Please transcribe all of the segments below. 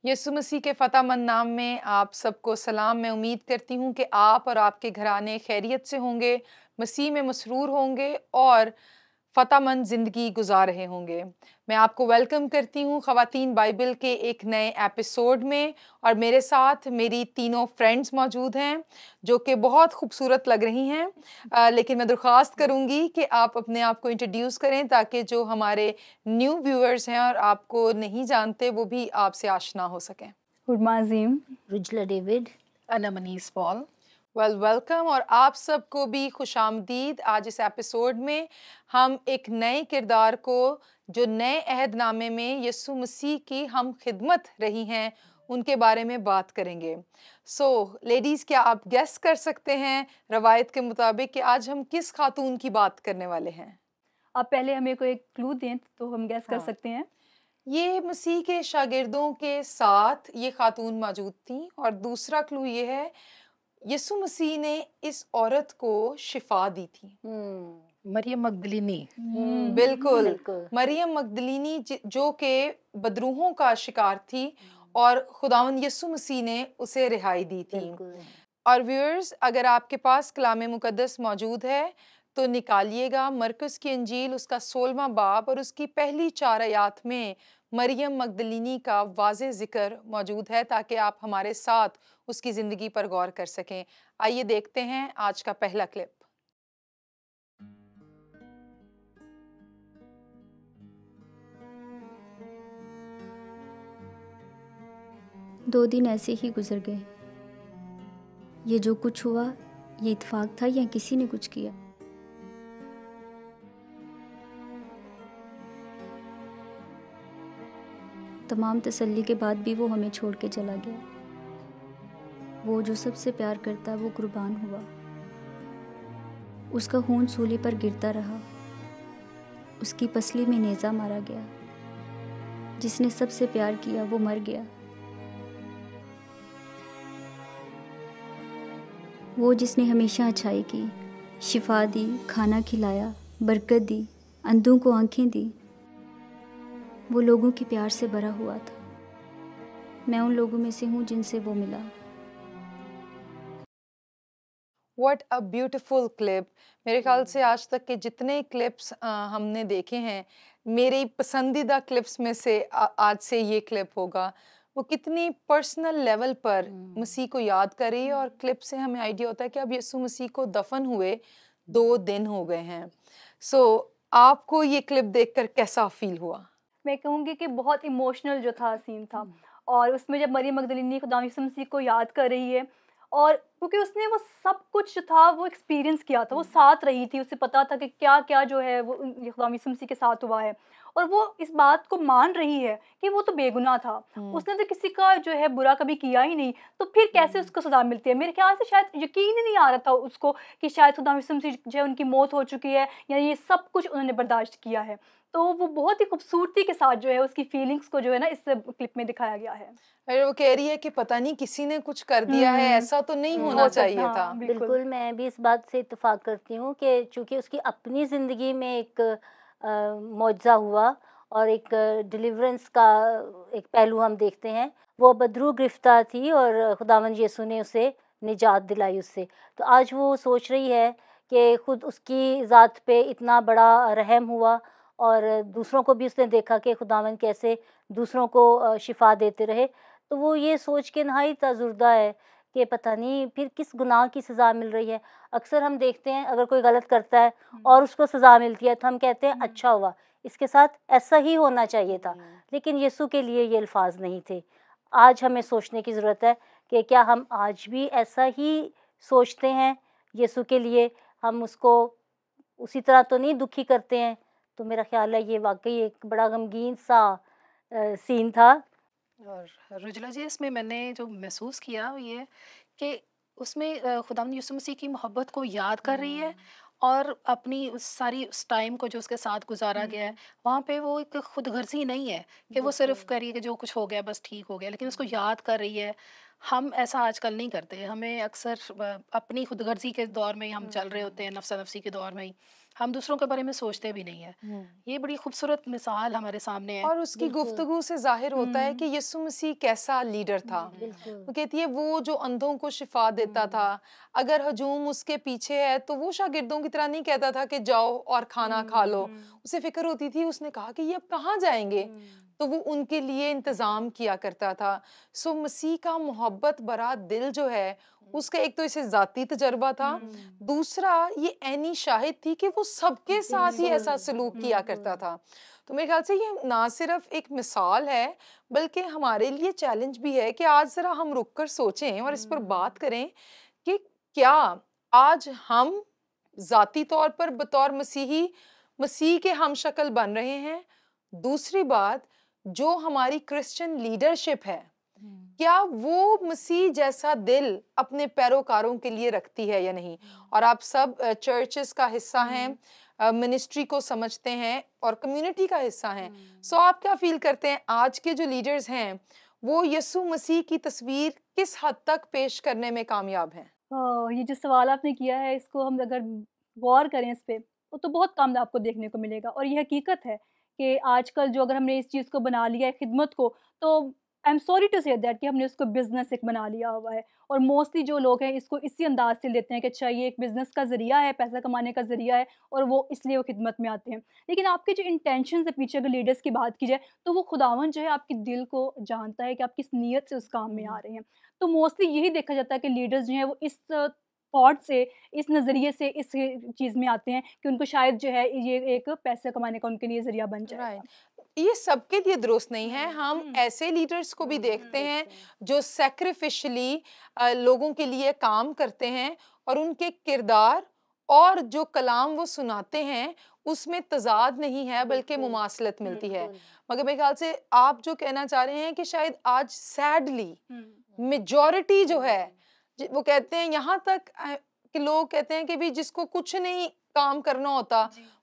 यीशु मसीह के फ़तेहमंद नाम में आप सबको सलाम। मैं उम्मीद करती हूँ कि आप और आपके घराने खैरियत से होंगे, मसीह में मसरूर होंगे और फ़तेहमंद ज़िंदगी गुजार रहे होंगे। मैं आपको वेलकम करती हूँ ख़वातीन बाइबल के एक नए एपिसोड में और मेरे साथ मेरी तीनों फ्रेंड्स मौजूद हैं जो कि बहुत खूबसूरत लग रही हैं। लेकिन मैं दरख्वास्त करूँगी कि आप अपने आप को इंट्रोड्यूस करें ताकि जो हमारे न्यू व्यूअर्स हैं और आपको नहीं जानते वो भी आपसे आशना हो सकें। हुरमा अजीम, रुजला डेविड, अना मनीस पॉल। वेलकम और आप सबको भी खुशामदीद। आज इस एपिसोड में हम एक नए किरदार को जो नए अहदनामे में यीशु मसीह की हम खिदमत रही हैं उनके बारे में बात करेंगे। लेडीज़, क्या आप गेस कर सकते हैं रवायत के मुताबिक कि आज हम किस खातून की बात करने वाले हैं? आप पहले हमें कोई एक क्लू दें तो हम गैस कर सकते हैं। ये मसीह के शागिर्दों के साथ ये खातून मौजूद थी और दूसरा क्लू ये है यीशु मसीह ने इस औरत को शिफा दी थी। मरियम मगदलीनी। बिल्कुल, बिल्कुल। मरियम मगदलीनी जो के बदरूहों का शिकार थी और खुदावंद यीशु मसीह ने उसे रिहाई दी थी। बिल्कुल। और व्यूअर्स, अगर आपके पास कलाम मुकद्दस मौजूद है तो निकालिएगा मरकुस की इंजील उसका 16वां बाब और उसकी पहली 4 आयात में मरियम मगदलीनी का वाज़े ज़िक्र मौजूद है ताकि आप हमारे साथ उसकी ज़िंदगी पर गौर कर सकें। आइए देखते हैं आज का पहला क्लिप। दो दिन ऐसे ही गुजर गए। ये जो कुछ हुआ ये इत्तेफाक था या किसी ने कुछ किया? तमाम तसल्ली के बाद भी वो हमें छोड़ के चला गया। वो जो सबसे प्यार करता है वो कुर्बान हुआ। उसका खून सूली पर गिरता रहा। उसकी पसली में नेज़ा मारा गया। जिसने सबसे प्यार किया वो मर गया। वो जिसने हमेशा अच्छाई की, शिफा दी, खाना खिलाया, बरकत दी, अंधों को आंखें दी, वो लोगों के प्यार से भरा हुआ था। मैं उन लोगों में से हूँ जिनसे वो मिला। What a beautiful clip। मेरे ख्याल से आज तक के जितने क्लिप्स हमने देखे हैं, मेरे पसंदीदा क्लिप्स में से आज से ये क्लिप होगा। वो कितनी पर्सनल लेवल पर मसीह को याद कर रही है और क्लिप से हमें आइडिया होता है कि अब यीशु मसीह को दफन हुए 2 दिन हो गए हैं। आपको ये क्लिप देखकर कैसा फील हुआ? मैं कहूँगी कि बहुत इमोशनल जो था सीन था। और उसमें जब मरियम मगदलीनी खुदा यीशु मसीह को याद कर रही है और क्योंकि उसने वो सब कुछ जो था वो एक्सपीरियंस किया था, वो साथ रही थी, उसे पता था कि क्या क्या जो है वो खुदा यीशु मसीह के साथ हुआ है और वो इस बात को मान रही है कि वो तो बेगुनाह था। उसने तो किसी का जो है बुरा कभी किया ही नहीं, तो फिर कैसे उसको सजा मिलती है? मेरे ख्याल से शायद यकीन ही नहीं आ रहा था उसको कि शायद खुदा यीशु मसीह जो है उनकी मौत हो चुकी है या ये सब कुछ उन्होंने बर्दाश्त किया है। तो वो बहुत ही खूबसूरती के साथ जो है उसकी फीलिंग्स को जो है ना इस क्लिप में दिखाया गया है। अरे वो कह रही है कि पता नहीं किसी ने कुछ कर दिया है, ऐसा तो नहीं होना हो सकता, चाहिए था। हाँ, बिल्कुल, मैं भी इस बात से इत्तेफाक करती हूँ कि चूँकि उसकी अपनी ज़िंदगी में एक मौजज़ा हुआ और एक डिलीवरेंस का एक पहलू हम देखते हैं। वो बदरू गिरफ्तार थी और खुदावंद यीशु ने उसे निजात दिलाई उससे। तो आज वो सोच रही है कि खुद उसकी ज़ात पे इतना बड़ा रहम हुआ और दूसरों को भी उसने देखा कि खुदावंद कैसे दूसरों को शिफा देते रहे। तो वो ये सोच के नहायत अज़ुर्दा है कि पता नहीं फिर किस गुनाह की सज़ा मिल रही है। अक्सर हम देखते हैं अगर कोई गलत करता है और उसको सज़ा मिलती है तो हम कहते हैं अच्छा हुआ, इसके साथ ऐसा ही होना चाहिए था। लेकिन यीशु के लिए ये अल्फाज नहीं थे। आज हमें सोचने की ज़रूरत है कि क्या हम आज भी ऐसा ही सोचते हैं यीशु के लिए? हम उसको उसी तरह तो नहीं दुखी करते हैं? तो मेरा ख्याल है ये वाक़ई एक बड़ा गमगीन सा सीन था। और रुजला जी, इसमें मैंने जो महसूस किया वो ये कि उसमें खुदावंद यीशु मसीह की मोहब्बत को याद कर रही है और अपनी उस टाइम को जो उसके साथ गुजारा गया है वहाँ पे वो एक खुदगर्जी नहीं है कि वो सिर्फ करिए कि जो कुछ हो गया बस ठीक हो गया, लेकिन उसको याद कर रही है हम ऐसा आजकल नहीं करते। हमें अक्सर अपनी खुदगर्जी के दौर में ही हम चल रहे होते हैं, नफ्सा नफसी के दौर में ही हम दूसरों के बारे में सोचते भी नहीं है। ये बड़ी खूबसूरत मिसाल हमारे सामने है। और उसकी बिल्कुल। गुफ्तगू से जाहिर होता है कि यीशु मसीह कैसा लीडर था। बिल्कुल। वो कहती है वो जो अंधों को शिफा देता था, अगर हजूम उसके पीछे है तो वो शागिर्दों की तरह नहीं कहता था कि जाओ और खाना खा लो। उसे फिक्र होती थी, उसने कहा कि ये अब कहाँ जाएंगे, तो वो उनके लिए इंतज़ाम किया करता था। सो मसीह का मोहब्बत भरा दिल जो है उसका एक तो इसे ज़ाती तजर्बा था, दूसरा ये ऐनी शाहिद थी कि वो सबके साथ ही ऐसा सलूक किया करता था। तो मेरे ख्याल से ये ना सिर्फ एक मिसाल है बल्कि हमारे लिए चैलेंज भी है कि आज ज़रा हम रुक कर सोचें और इस पर बात करें कि क्या आज हम ज़ाती तौर पर बतौर मसीही मसीह के हम शक्ल बन रहे हैं। दूसरी बात, जो हमारी क्रिश्चियन लीडरशिप है क्या वो मसीह जैसा दिल अपने पैरोकारों के लिए रखती है या नहीं। और आप सब चर्चेस का हिस्सा हैं, मिनिस्ट्री को समझते हैं और कम्युनिटी का हिस्सा हैं। सो आप क्या फील करते हैं आज के जो लीडर्स हैं वो यीशु मसीह की तस्वीर किस हद तक पेश करने में कामयाब हैं? ये जो सवाल आपने किया है, इसको हम अगर गौर करें इस पे, तो बहुत कम आपको देखने को मिलेगा। और ये हकीकत है कि आजकल जो अगर हमने इस चीज़ को बना लिया है खिदमत को, तो I am sorry to say that कि हमने उसको बिज़नेस एक बना लिया हुआ है। और मोस्टली जो लोग हैं इसको इसी अंदाज़ से लेते हैं कि अच्छा ये एक बिज़नेस का ज़रिया है, पैसा कमाने का ज़रिया है, और वो इसलिए वो खिदमत में आते हैं। लेकिन आपके जो इंटेंशंस है पीछे अगर लीडर्स की बात की जाए, तो वो खुदावंद जो है आपके दिल को जानता है कि आप किस नीयत से उस काम में आ रहे हैं। तो मोस्टली यही देखा जाता है कि लीडर्स जो हैं वो इस थॉट से, इस नज़रिए से इस चीज़ में आते हैं कि उनको शायद जो है ये एक पैसे कमाने का उनके लिए ज़रिया बन जाएगा। राइट, ये सबके लिए दुरुस्त नहीं है। हम ऐसे लीडर्स को भी देखते हैं जो सैक्रिफिशली लोगों के लिए काम करते हैं और उनके किरदार और जो कलाम वो सुनाते हैं उसमें तजाद नहीं है बल्कि बिल्कुल। मुमासलत मिलती है। बिल्कुल। मगर मेरे ख्याल से आप जो कहना चाह रहे हैं कि शायद आज सैडली मेजॉरिटी जो है वो कहते हैं यहाँ तक कि लोग कहते हैं कि भी जिसको कुछ नहीं काम करना होता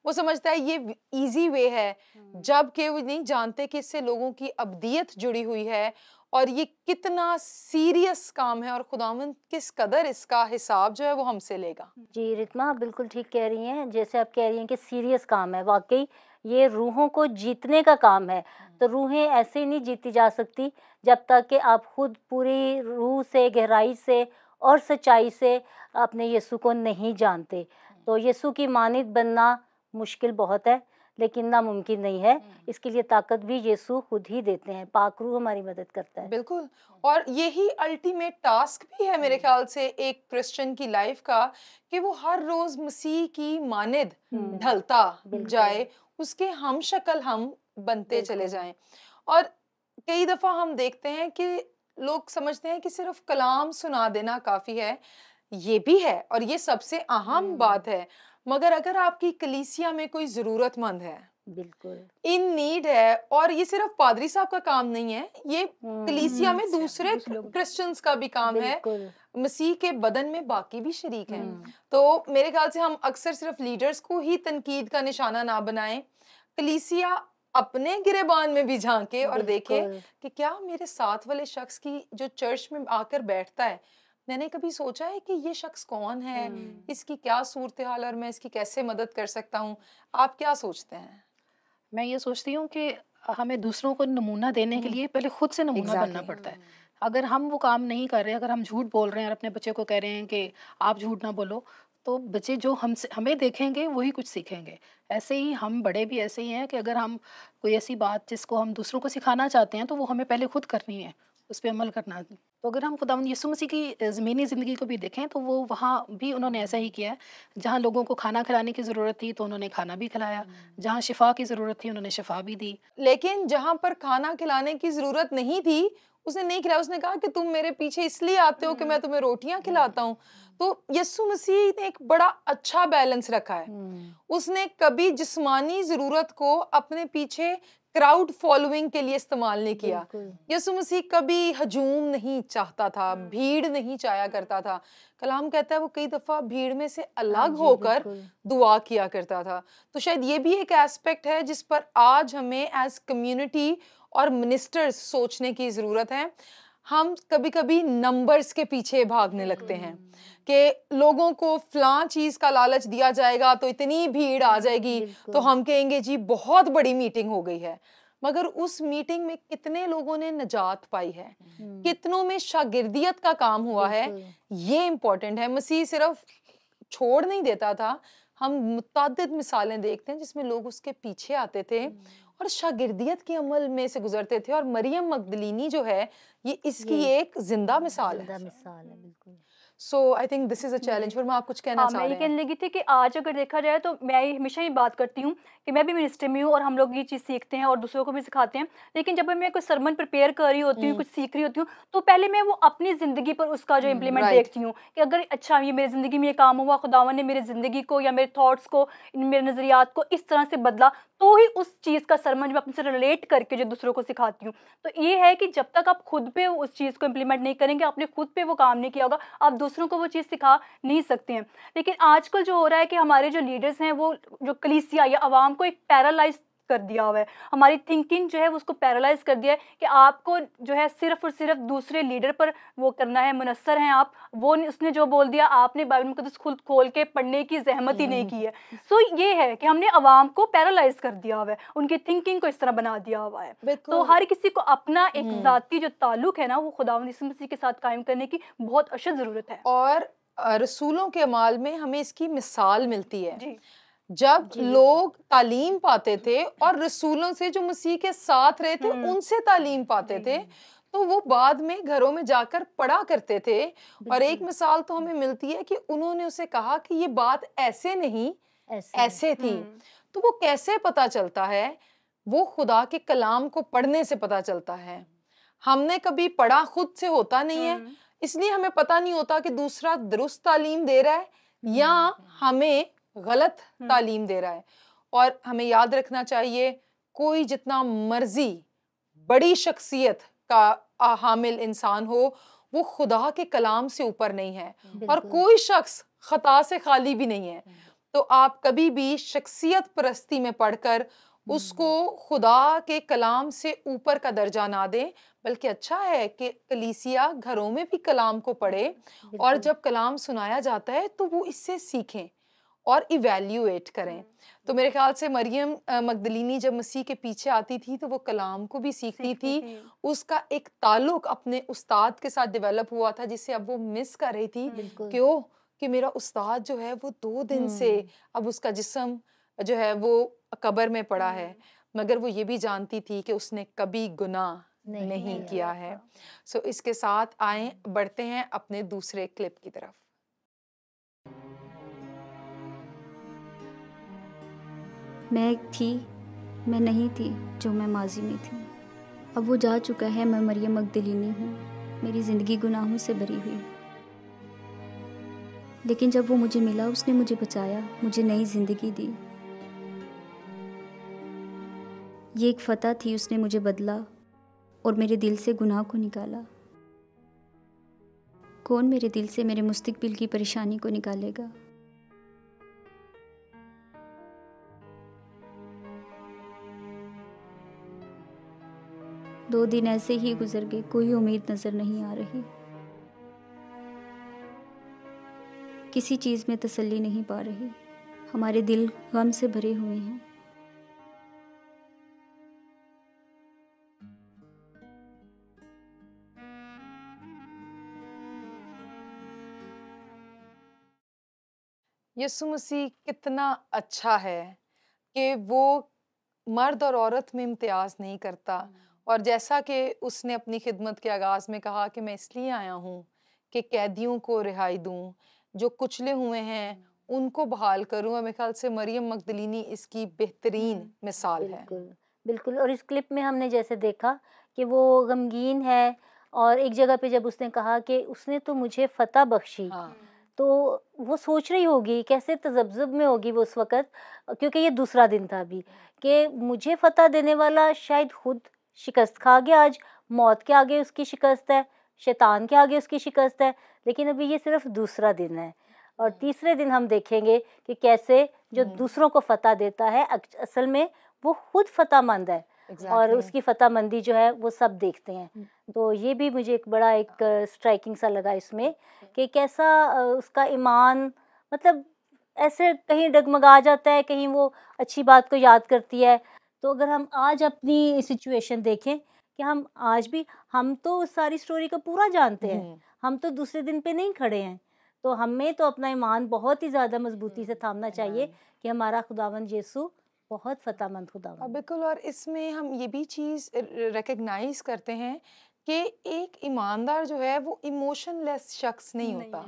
वो समझता है ये इजी वे है, जबकि वो नहीं जानते कि इससे लोगों की अब्दियत जुड़ी हुई है और ये कितना सीरियस काम है और खुदावंद किस कदर इसका हिसाब जो है वो हमसे लेगा। जी रितमा, आप बिल्कुल ठीक कह रही हैं। जैसे आप कह रही हैं कि सीरियस काम है, वाकई ये रूहों को जीतने का काम है। तो रूहें ऐसे ही नहीं जीती जा सकती जब तक कि आप खुद पूरी रूह से, गहराई से और सच्चाई से अपने यीशु को नहीं जानते। तो यीशु की मानित बनना मुश्किल बहुत है, लेकिन नामुमकिन नहीं है। इसके लिए ताकत भी यीशु खुद ही देते हैं, पाक रूह हमारी मदद करता है। बिल्कुल, और यही अल्टीमेट टास्क भी है मेरे ख्याल से एक क्रिश्चियन की लाइफ का कि वो हर रोज मसीह की मानिद ढलता जाए, उसके हम शक्ल हम बनते चले जाएं। और कई दफा हम देखते हैं कि लोग समझते हैं कि सिर्फ कलाम सुना देना काफी है। ये भी है और ये सबसे अहम बात है, मगर अगर आपकी कलीसिया में कोई जरूरतमंद है, बिल्कुल इन नीड है, और ये सिर्फ पादरी साहब का काम नहीं है, ये कलीसिया में दूसरे क्रिश्चियंस का भी काम है, बिल्कुल। मसीह के बदन में बाकी भी शरीक हैं। तो मेरे ख्याल से हम अक्सर सिर्फ लीडर्स को ही तनकीद का निशाना ना बनाएं, कलीसिया अपने गिरेबान में भी झांके और देखे बिल्कुल। कि क्या मेरे साथ वाले शख्स की जो चर्च में आकर बैठता है, मैंने कभी सोचा है कि ये शख्स कौन है, इसकी क्या सूरत हाल और मैं इसकी कैसे मदद कर सकता हूँ। आप क्या सोचते हैं? मैं ये सोचती हूँ कि हमें दूसरों को नमूना देने के लिए पहले खुद से नमूना बनना Exactly. पड़ता है। अगर हम वो काम नहीं कर रहे, अगर हम झूठ बोल रहे हैं और अपने बच्चे को कह रहे हैं कि आप झूठ ना बोलो, तो बच्चे जो हमसे हमें देखेंगे वही कुछ सीखेंगे। ऐसे ही हम बड़े भी ऐसे ही हैं कि अगर हम कोई ऐसी बात जिसको हम दूसरों को सिखाना चाहते हैं तो वो हमें पहले खुद करनी है, उस पे अमल करना है। तो अगर हम खुदावंद यीशु मसीह की ज़मीनी ज़िंदगी को भी देखें तो वो वहाँ भी उन्होंने ऐसा ही किया है। जहाँ लोगों को खाना खिलाने की ज़रूरत थी तो उन्होंने खाना भी खिलाया, जहाँ शिफा की ज़रूरत थी उन्होंने शिफा भी दी। लेकिन जहां पर खाना खिलाने की जरूरत नहीं थी उसने नहीं खिलाया, उसने कहा कि तुम मेरे पीछे इसलिए आते हो कि मैं तुम्हें रोटियां खिलाता हूँ। तो यीशु मसीह ने एक बड़ा अच्छा बैलेंस रखा है। उसने कभी जिस्मानी जरूरत को अपने पीछे क्राउड फॉलोइंग के लिए इस्तेमाल नहीं किया। यीशु मसीह कभी हजूम नहीं चाहता था, भीड़ नहीं चाहा करता था। कलाम कहता है वो कई दफा भीड़ में से अलग होकर दुआ किया करता था। तो शायद ये भी एक एस्पेक्ट है जिस पर आज हमें एज कम्युनिटी और मिनिस्टर्स सोचने की जरूरत है। हम कभी-कभी नंबर्स के पीछे भागने लगते हैं कि लोगों को फलां चीज़ का लालच दिया जाएगा तो इतनी भीड़ आ जाएगी, तो बिल्कुल। हम कहेंगे जी बहुत बड़ी मीटिंग हो गई है। मगर उस मीटिंग में कितने लोगों ने निजात पाई है, कितनों में शागिर्दियत का काम हुआ है, बिल्कुल। ये इम्पोर्टेंट है। मसीह सिर्फ छोड़ नहीं देता था, हम मुतअद्दिद मिसालें देखते हैं जिसमें लोग उसके पीछे आते थे और शागिर्दियत के अमल में से गुजरते थे, और मरियम मगदलीनी जो है ये इसकी ये एक जिंदा मिसाल जिंदा है। मिसाल है, बिल्कुल। So I think this is a challenge. फिर आप कुछ कहना हाँ, चाह मैं ये रहे हैं? कहने लगी थी कि आज अगर देखा जाए तो मैं हमेशा ही बात करती हूँ कि मैं भी मिनिस्ट्री में हूँ और हम लोग ये चीज़ सीखते हैं और दूसरों को भी सिखाते हैं। लेकिन जब मैं कोई सरमन प्रिपेयर कर रही होती हूँ, कुछ सीख रही होती हूँ, तो पहले मैं वो अपनी ज़िंदगी पर उसका जो इम्प्लीमेंट राइट। देखती हूँ कि अगर अच्छा ये मेरी ज़िंदगी में ये काम हुआ, खुदावन ने मेरी ज़िंदगी को या मेरे थॉट्स को, मेरे नज़रियात को इस तरह से बदला, तो ही उस चीज़ का सरमन मैं अपने से रिलेट करके जो दूसरों को सिखाती हूँ। तो ये है कि जब तक आप खुद पे उस चीज़ को इम्प्लीमेंट नहीं करेंगे, आपने खुद पे वो काम नहीं किया होगा, आप दूसरों को वो चीज़ सिखा नहीं सकते हैं। लेकिन आजकल जो हो रहा है कि हमारे जो लीडर्स हैं वो जो कलीसिया या आवाम को एक पैरालाइज कर दिया हुआ है, हमारी थिंकिंग जो है वो उसको पैरालाइज कर दिया है कि आपको जो है सिर्फ और सिर्फ दूसरे लीडर पर वो करना है, मुनस्सर हैं आप। वो उसने जो बोल दिया, आपने बाइबल मुकद्दस खुद खोल के पढ़ने की जहमत ही नहीं की है। सो ये है कि हमने आवाम को पैरालाइज कर दिया हुआ है, उनकी थिंकिंग को इस तरह बना दिया हुआ है। तो बिल्कुल। हर किसी को अपना एक ज़ाती जो ताल्लुक है ना वो खुदावंद यीशु मसीह के साथ कायम करने की बहुत अशद ज़रूरत है। और रसूलों के अमाल में हमें इसकी मिसाल मिलती है। जी। जब जी। लोग तालीम पाते थे और रसूलों से जो मसीह के साथ रहे थे उनसे तालीम पाते थे, तो वो बाद में घरों में जाकर पढ़ा करते थे। और एक मिसाल तो हमें मिलती है कि उन्होंने उसे कहा कि ये बात ऐसे नहीं ऐसे थी। तो वो कैसे पता चलता है? वो खुदा के कलाम को पढ़ने से पता चलता है। हमने कभी पढ़ा खुद से होता नहीं है, इसलिए हमें पता नहीं होता कि दूसरा दुरुस्त तालीम दे रहा है या हमें गलत तालीम दे रहा है। और हमें याद रखना चाहिए, कोई जितना मर्जी बड़ी शख्सियत का हामिल इंसान हो, वो खुदा के कलाम से ऊपर नहीं है, और कोई शख्स खता से खाली भी नहीं है। तो आप कभी भी शख्सियत परस्ती में पढ़कर उसको खुदा के कलाम से ऊपर का दर्जा ना दें, बल्कि अच्छा है कि कलीसिया घरों में भी कलाम को पढ़े, और जब कलाम सुनाया जाता है तो वो इससे सीखें और इवैल्यूएट करें। तो मेरे ख्याल से मरियम मगदलीनी जब मसीह के पीछे आती थी तो वो कलाम को भी सीखती थी। उसका एक ताल्लुक अपने उस्ताद के साथ डेवलप हुआ था, जिसे अब वो मिस कर रही थी। क्यों? कि मेरा उस्ताद जो है वो 2 दिन से अब उसका जिस्म जो है वो कब्र में पड़ा है, मगर वो ये भी जानती थी कि उसने कभी गुनाह नहीं किया है। सो इसके साथ आए बढ़ते हैं अपने दूसरे क्लिप की तरफ। मैं एक थी, मैं नहीं थी जो मैं माजी में थी। अब वो जा चुका है, मैं मरियम मगदलीनी हूँ, मेरी ज़िंदगी गुनाहों से भरी हुई। लेकिन जब वो मुझे मिला, उसने मुझे बचाया, मुझे नई ज़िंदगी दी। ये एक फतह थी, उसने मुझे बदला और मेरे दिल से गुनाह को निकाला। कौन मेरे दिल से मेरे मुस्तकबिल की परेशानी को निकालेगा? दो दिन ऐसे ही गुजर गए, कोई उम्मीद नजर नहीं आ रही। किसी चीज़ में तसल्ली नहीं पा रही। हमारे दिल गम से भरे हुए हैं। यीशु मसीह कितना अच्छा है कि वो मर्द और औरत में इम्तियाज़ नहीं करता। और जैसा कि उसने अपनी खिदमत के आगाज़ में कहा कि मैं इसलिए आया हूँ कि कैदियों को रिहाई दूँ, जो कुचले हुए हैं उनको बहाल करूँ। और मेरे ख्याल से मरियम मगदलीनी इसकी बेहतरीन मिसाल है। बिल्कुल, बिल्कुल। और इस क्लिप में हमने जैसे देखा कि वो गमगीन है, और एक जगह पे जब उसने कहा कि उसने तो मुझे फतह बख्शी, हाँ, तो वो सोच रही होगी, कैसे तज़ब्ज़ुब में होगी वो उस वक़्त, क्योंकि ये दूसरा दिन था अभी, कि मुझे फतह देने वाला शायद खुद शिकस्त खा गया आज, मौत के आगे उसकी शिकस्त है, शैतान के आगे उसकी शिकस्त है, लेकिन अभी ये सिर्फ़ दूसरा दिन है। और तीसरे दिन हम देखेंगे कि कैसे जो दूसरों को फतह देता है, असल में वो खुद फतहमंद है, और एग्जैक्टली। उसकी फतहमंदी जो है वो सब देखते हैं। तो ये भी मुझे एक बड़ा एक स्ट्राइकिंग सा लगा इसमें कि कैसा उसका ईमान मतलब ऐसे कहीं डगमगा जाता है, कहीं वो अच्छी बात को याद करती है। तो अगर हम आज अपनी सिचुएशन देखें कि हम तो उस सारी स्टोरी को पूरा जानते हैं, हम तो दूसरे दिन पे नहीं खड़े हैं, तो हमें तो अपना ईमान बहुत ही ज़्यादा मजबूती से थामना चाहिए कि हमारा खुदावंद यीशु बहुत फतामंद खुदावंद है। बिल्कुल। और इसमें हम ये भी चीज़ रिकग्नाइज करते हैं कि एक ईमानदार जो है वो इमोशनलेस शख्स नहीं होता।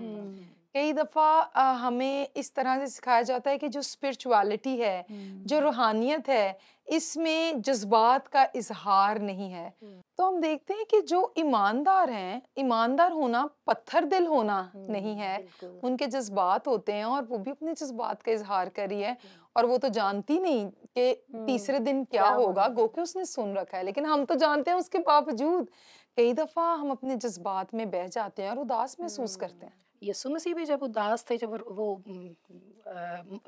कई दफ़ा हमें इस तरह से सिखाया जाता है कि जो स्पिरिचुअलिटी है, जो रूहानियत है, इसमें जज्बात का इजहार नहीं है। तो हम देखते हैं कि जो ईमानदार हैं, ईमानदार होना पत्थर दिल होना नहीं है, बिल्कुल। उनके जज्बात होते हैं और वो भी अपने जज्बात का इजहार कर रही है। और वो तो जानती नहीं कि तीसरे दिन क्या क्या होगा, होगा। गो के उसने सुन रखा है, लेकिन हम तो जानते हैं उसके बावजूद कई दफ़ा हम अपने जज्बात में बह जाते हैं और उदास महसूस करते हैं। यीशु मसीह भी जब उदास थे, जब वो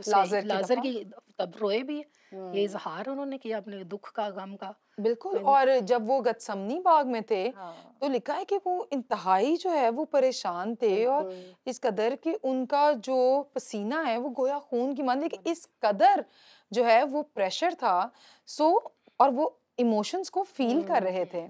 लाजर की की तब रोए भी। ये इजहार उन्होंने किया अपने दुख का, गम का। बिल्कुल। और जब वो गतसमनी बाग में थे हाँ, तो लिखा है कि वो इंतहाई जो है वो परेशान थे और बिल्कुल। इस कदर कि उनका जो पसीना है वो गोया खून की मान, लेकिन इस कदर जो है वो प्रेशर था। सो और वो इमोशंस को फील कर रहे थे।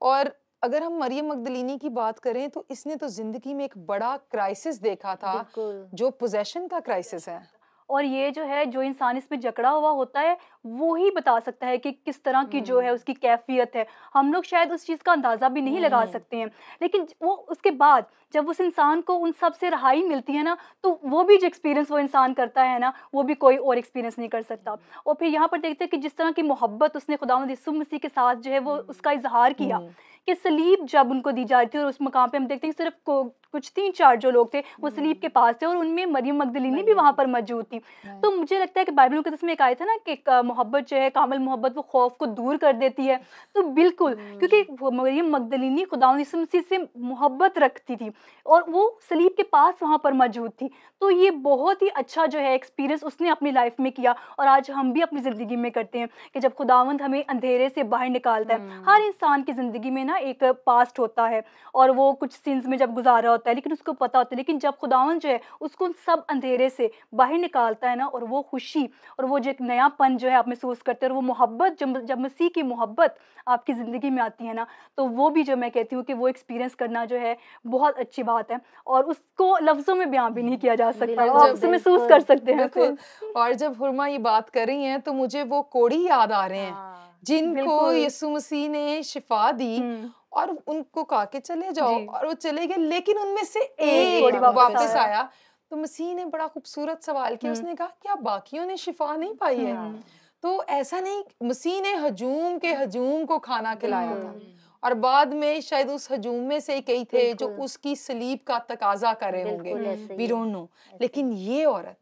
और अगर हम मरियम मगदलीनी की बात करें तो इसने तो जिंदगी में एक बड़ा क्राइसिस देखा था, बिल्कुल। जो पोजेशन का क्राइसिस है। और ये जो है, जो इंसान इसमें जकड़ा हुआ होता है, वो ही बता सकता है कि किस तरह की जो है उसकी कैफ़ियत है। हम लोग शायद उस चीज़ का अंदाज़ा भी नहीं लगा सकते हैं। लेकिन वो उसके बाद जब उस इंसान को उन सब से रहाई मिलती है ना, तो वो भी जो एक्सपीरियंस वो इंसान करता है ना, वो भी कोई और एक्सपीरियंस नहीं कर सकता। और फिर यहाँ पर देखते हैं कि जिस तरह की मोहब्बत उसने खुदावंद यीशु मसीह के साथ जो है वो उसका इज़हार किया, कि सलीब जब उनको दी जा रही थी और उस मकाम पे हम देखते हैं कि सिर्फ कुछ 3-4 जो लोग थे वो सलीब के पास थे और उनमें मरियम मगदलीनी भी वहाँ पर मौजूद थी। तो मुझे लगता है कि बाइबल मुकद्दस में एक आयत है ना कि मोहब्बत जो है, कामिल मोहब्बत, वो खौफ को दूर कर देती है। तो बिल्कुल, क्योंकि वो मरियम मगदलीनी खुदावंद यीशु मसीह से मोहब्बत रखती थी और वो सलीब के पास वहाँ पर मौजूद थी। तो ये बहुत ही अच्छा जो है एक्सपीरियंस उसने अपनी लाइफ में किया और आज हम भी अपनी ज़िंदगी में करते हैं कि जब खुदावंद हमें अंधेरे से बाहर निकालता है। हर इंसान की ज़िंदगी में ना एक पास्ट होता है और वो कुछ सिंस में जब गुजारा होता है, लेकिन उसको पता होता है, लेकिन जब खुदावंद जो है उसको उन सब अंधेरे से बाहर निकालता है ना, और वो खुशी और वो जो एक नयापन जो है आप महसूस करते हैं, और वो मोहब्बत जब मसीह की मोहब्बत आपकी ज़िंदगी में आती है ना, तो वो भी जो मैं कहती हूँ कि वो एक्सपीरियंस करना जो है बहुत अच्छी बात है और उसको लफ्ज़ों में बयां भी नहीं किया जा सकता। बिल्कुल, आप उसे महसूस कर सकते हैं उसे। बिल्कुल। और जब हुरमा ये बात कर रही हैं तो मुझे वो कोढ़ी याद आ रहे हैं हाँ, जिनको बिल्कुल। यीशु मसीह ने शिफा दी और उनको कहा कि चले जाओ, जी। और वो चले गए, लेकिन उनमें से एक एक कोढ़ी वापस वापस आया। आया। तो मसीह ने बड़ा खूबसूरत सवाल किया, उसने कहा क्या बाकियों ने शिफा नहीं पाई है? तो ऐसा नहीं, मसीह ने हजूम के हजूम को खाना खिलाया था और बाद में शायद उस हजूम में से कई थे जो बिल्कुल। उसकी सलीब का तकाजा कर रहे होंगे, बिल्कुल ऐसे ही वी है। Don't know. लेकिन ये औरत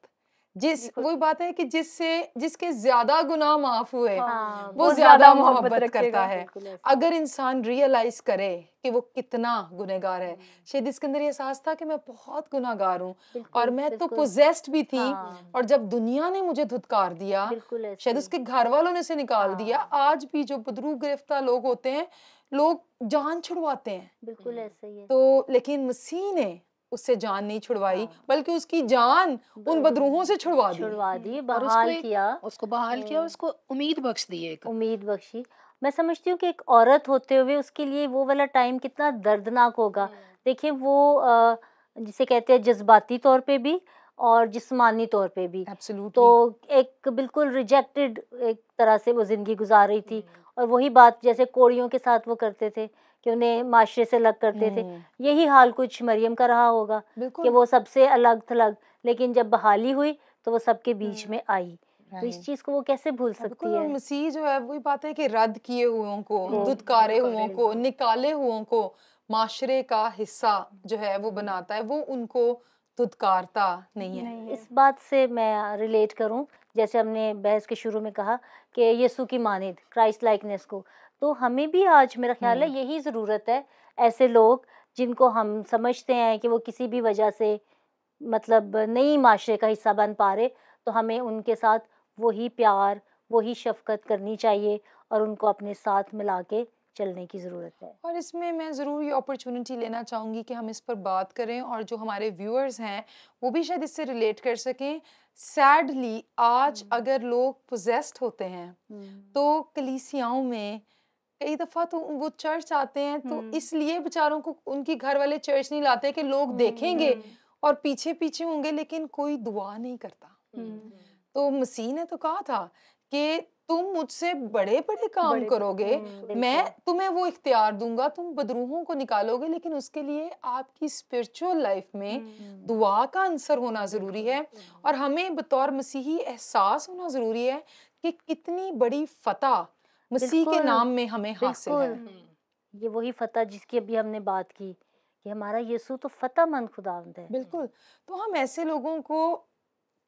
बिल्कुल। वही बात है कि जिसके ज्यादा गुनाह माफ हुए हाँ, वो वो ज्यादा ज़्यादा मोहब्बत मोहब्बत रखेगा। करता है। बिल्कुल ऐसे। अगर इंसान रियलाइज करे कि वो कितना गुनहगार है, शायद इसके अंदर ये एहसास था कि मैं बहुत गुनहगार हूँ बिल्कुल, और मैं तो बिल्कुल। पोजेस्ड भी थी, हाँ। और जब दुनिया ने मुझे धुतकार दिया, बिल्कुल ऐसे शायद ही। उसके घर वालों ने उसे निकाल दिया। आज भी जो बदरू गिरफ्तार लोग होते हैं, लोग जान छुड़वाते हैं, बिल्कुल ऐसे ही है। तो लेकिन मसीह ने उससे जान नहीं छुड़वाई, बल्कि उसकी जान उन बदरूहों से छुड़वा दी। छुड़वा दी, और बहाल किया, उसको बहाल किया, उसको उम्मीद बख्श दी एक। उम्मीद बख्शी। मैं समझती हूँ कि एक औरत होते हुए उसके लिए वो वाला टाइम कितना दर्दनाक होगा। देखिए वो जिसे कहते हैं जज्बाती तौर पे भी और जिस्मानी तौर पे भी। एब्सोल्युटली। तो एक बिल्कुल रिजेक्टेड एक तरह से वो ज़िंदगी गुजार रही थी और वही बात जैसे कोड़ियों के साथ वो करते थे कि उन्हें माशरे से अलग करते थे। यही हाल कुछ मरियम का रहा होगा कि बिल्कुल। वो सबसे अलग थलग, लेकिन जब बहाली हुई तो वो सबके बीच में आई। तो इस चीज़ को वो कैसे भूल सकती बिल्कुल। और है? मसीह जो है वही बात है कि रद्द किए हुओं को, वो धुतकारे हुओं को, निकाले हुओं को माशरे का हिस्सा जो है वो बनाता है, वो उनको धुतकारता नहीं है। इस बात से मैं रिलेट करूं, जैसे हमने बहस के शुरू में कहा कि यीशु की मानिद क्राइस्ट लाइकनेस को, तो हमें भी आज मेरा ख्याल है यही ज़रूरत है। ऐसे लोग जिनको हम समझते हैं कि वो किसी भी वजह से मतलब नहीं माशरे का हिस्सा बन पा रहे, तो हमें उनके साथ वही प्यार, वही शफ़क़त करनी चाहिए और उनको अपने साथ मिला के चलने की ज़रूरत है। और इसमें मैं ज़रूर ये अपॉर्चुनिटी लेना चाहूँगी कि हम इस पर बात करें और जो हमारे व्यूअर्स हैं वो भी शायद इससे रिलेट कर सकें। सैडली आज अगर लोग पोजेस्ड होते हैं तो कलीसियाओं में कई दफ़ा तो वो चर्च आते हैं तो इसलिए बेचारों को उनकी घर वाले चर्च नहीं लाते कि लोग देखेंगे और पीछे पीछे होंगे, लेकिन कोई दुआ नहीं करता। तो मसीह ने तो कहा था कि तुम मुझसे बड़े-बड़े काम करोगे, मैं तुम्हें वो इख्तियार दूँगा, तुम बदरूहों को निकालोगे, लेकिन उसके लिए आपकी स्पिरिचुअल लाइफ में दुआ का आंसर होना ज़रूरी है। और हमें बतौर मसीही एहसास होना ज़रूरी है कि कितनी बड़ी फ़तह मसीह के बिल्कुल, नाम में हमें हासिल है। ये वही फ़तह जिसकी अभी हमने बात की कि हमारा यीशु तो फ़तहमंद खुदावंद है। बिल्कुल, तो हम ऐसे लोगों को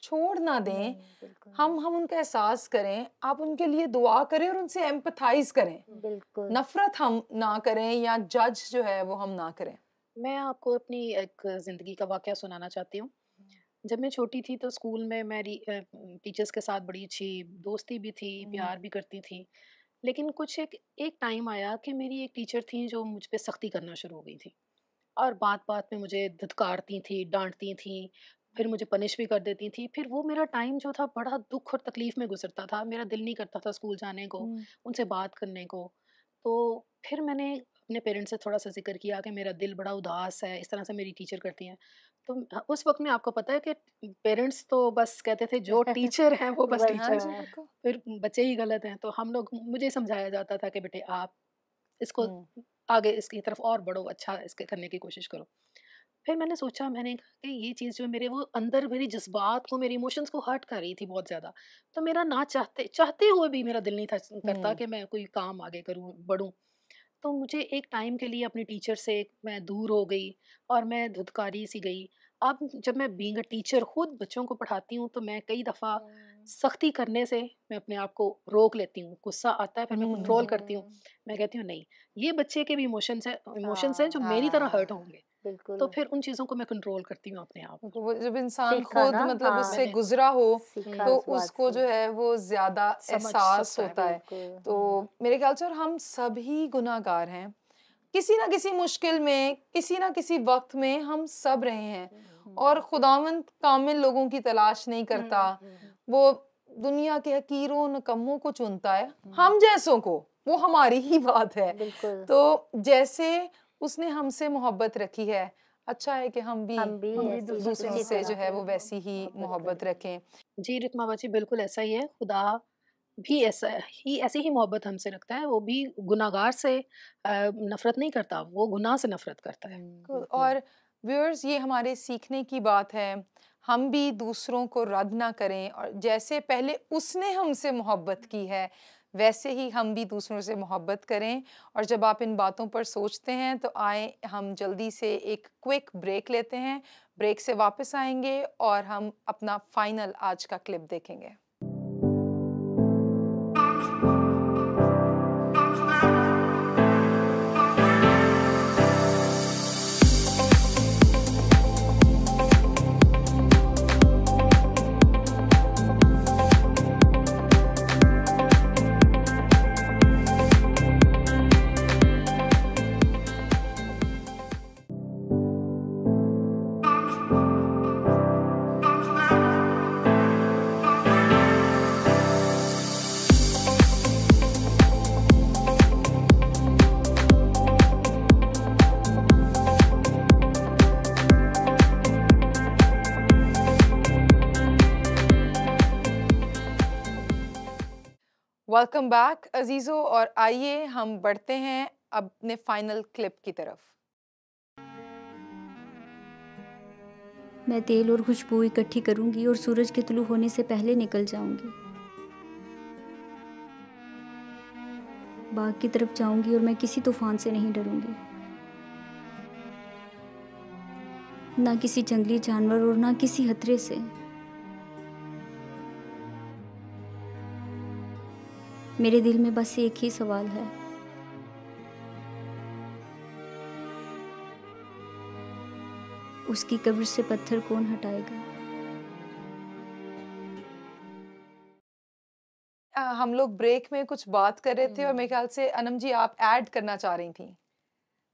छोड़ ना दें, बिल्कुल, हम उनका एहसास करें, आप उनके लिए दुआ करें और उनसे एम्पैथाइज़ करें। बिल्कुल। नफ़रत हम ना करें या जज जो है वो हम ना करें। मैं आपको अपनी एक ज़िंदगी का वाक़या सुनाना चाहती हूँ। जब मैं छोटी थी तो स्कूल में मेरी टीचर्स के साथ बड़ी अच्छी दोस्ती भी थी, प्यार भी करती थी। लेकिन कुछ एक एक टाइम आया कि मेरी एक टीचर थी जो मुझ पे सख्ती करना शुरू हो गई थी और बात-बात में मुझे धुतकारती थी, डाँटती थी, फिर मुझे पनिश भी कर देती थी। फिर वो मेरा टाइम जो था बड़ा दुःख और तकलीफ़ में गुज़रता था। मेरा दिल नहीं करता था स्कूल जाने को, हुँ, उनसे बात करने को। तो फिर मैंने अपने पेरेंट्स से थोड़ा-सा ज़िक्र किया कि मेरा दिल बड़ा उदास है, इस तरह से मेरी टीचर करती हैं। तो उस वक़्त में आपको पता है कि पेरेंट्स तो बस कहते थे जो टीचर हैं वो बस बस हाँ टीचर जी, हैं, बिल्कुल। फिर बच्चे ही गलत हैं। तो हम लोग मुझे समझाया जाता था कि बेटे आप इसको हुँ, आगे इसकी तरफ और बढ़ो, अच्छा इसके करने की कोशिश करो। फिर मैंने सोचा, मैंने कहा कि ये चीज़ जो मेरे वो अंदर मेरी जज़्बात को, मेरे इमोशंस को हर्ट कर रही थी बहुत ज़्यादा। तो मेरा ना चाहते चाहते हुए भी मेरा दिल नहीं था करता हुँ, कि मैं कोई काम आगे करूँ, बढ़ूँ। तो मुझे एक टाइम के लिए अपनी टीचर से मैं दूर हो गई और मैं धुतकारी सी गई। अब जब मैं बीइंग अ टीचर खुद बच्चों को पढ़ाती हूँ तो मैं कई दफ़ा सख्ती करने से मैं अपने आप को रोक लेती हूँ। गुस्सा आता है फिर मैं कंट्रोल हुँ, करती हूँ। मैं कहती हूँ नहीं, ये बच्चे के भी इमोशंस हैं जो हाँ, मेरी तरह हर्ट हाँ। होंगे। तो बिल्कुल, फिर उन चीज़ों को मैं कंट्रोल करती हूँ अपने आप। तो वो जब इंसान सीखा खुद ना, मतलब हाँ, उससे मैंने गुज़रा हो, सीखा तो उस बात उसको से। जो है वो ज़्यादा समझ एहसास सकता है। होता है। बिल्कुल, तो मेरे ख़्याल से और हम सभी गुनहगार हैं। किसी न किसी मुश्किल में, किसी न किसी वक़्त में हम सब रहे हैं और खुदावंद कामिल लोगों की तलाश नहीं करता। वो दुनिया के हकीरों, निकम्मों को चुनता है, हम जैसों को, वो हमारी ही बात है। बिल्कुल, तो जैसे उसने हमसे मोहब्बत रखी है, अच्छा है कि हम भी हम भी ऐसी दूसरों उसी से जो तरह है वो वैसी ही मोहब्बत मोहब्बत करें। रखें। जी, रितमा बाजी बिल्कुल ऐसा ही है। खुदा भी ऐसी ही मोहब्बत हमसे रखता है। वो भी गुनाहगार से नफ़रत नहीं करता, वो गुनाह से नफ़रत करता है। बिल्कुल। और व्यूअर्स ये हमारे सीखने की बात है, हम भी दूसरों को रद्द ना करें और जैसे पहले उसने हमसे मोहब्बत की है, वैसे ही हम भी दूसरों से मोहब्बत करें। और जब आप इन बातों पर सोचते हैं तो आए हम जल्दी से एक क्विक ब्रेक लेते हैं। ब्रेक से वापस आएँगे और हम अपना फाइनल आज का क्लिप देखेंगे। वेलकम बैक अजीज़ों और आइए हम बढ़ते हैं अपने फाइनल क्लिप की तरफ। मैं तेल और खुशबू इकट्ठी करूंगी और सूरज के तुलू होने से पहले निकल जाऊंगी। बाग की तरफ जाऊंगी और मैं किसी तूफान से नहीं डरूंगी, ना किसी जंगली जानवर और ना किसी खतरे से। मेरे दिल में बस एक ही सवाल है, उसकी कब्र से पत्थर कौन हटाएगा। हम लोग ब्रेक में कुछ बात कर रहे थे और मेरे ख्याल से अनम जी आप ऐड करना चाह रही थी।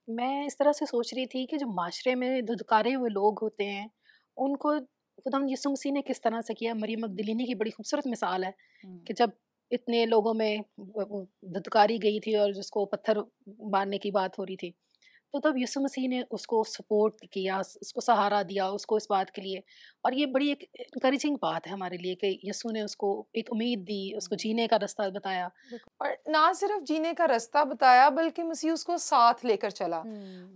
मैं इस तरह से सोच रही थी कि जो माशरे में धुतकारे हुए लोग होते हैं, उनको खुदावंद यीशु मसीह ने किस तरह से किया। मरियम मगदलीनी की बड़ी खूबसूरत मिसाल है कि जब इतने लोगों में वो धुतकारी गई थी और जिसको पत्थर मारने की बात हो रही थी, तो तब यीशु मसीह ने उसको सपोर्ट किया, उसको सहारा दिया, उसको इस बात के लिए। और ये बड़ी एक एनकरेजिंग बात है हमारे लिए कि यीशु ने उसको एक उम्मीद दी, उसको जीने का रास्ता बताया। और ना सिर्फ जीने का रास्ता बताया बल्कि मसीह उसको साथ लेकर चला।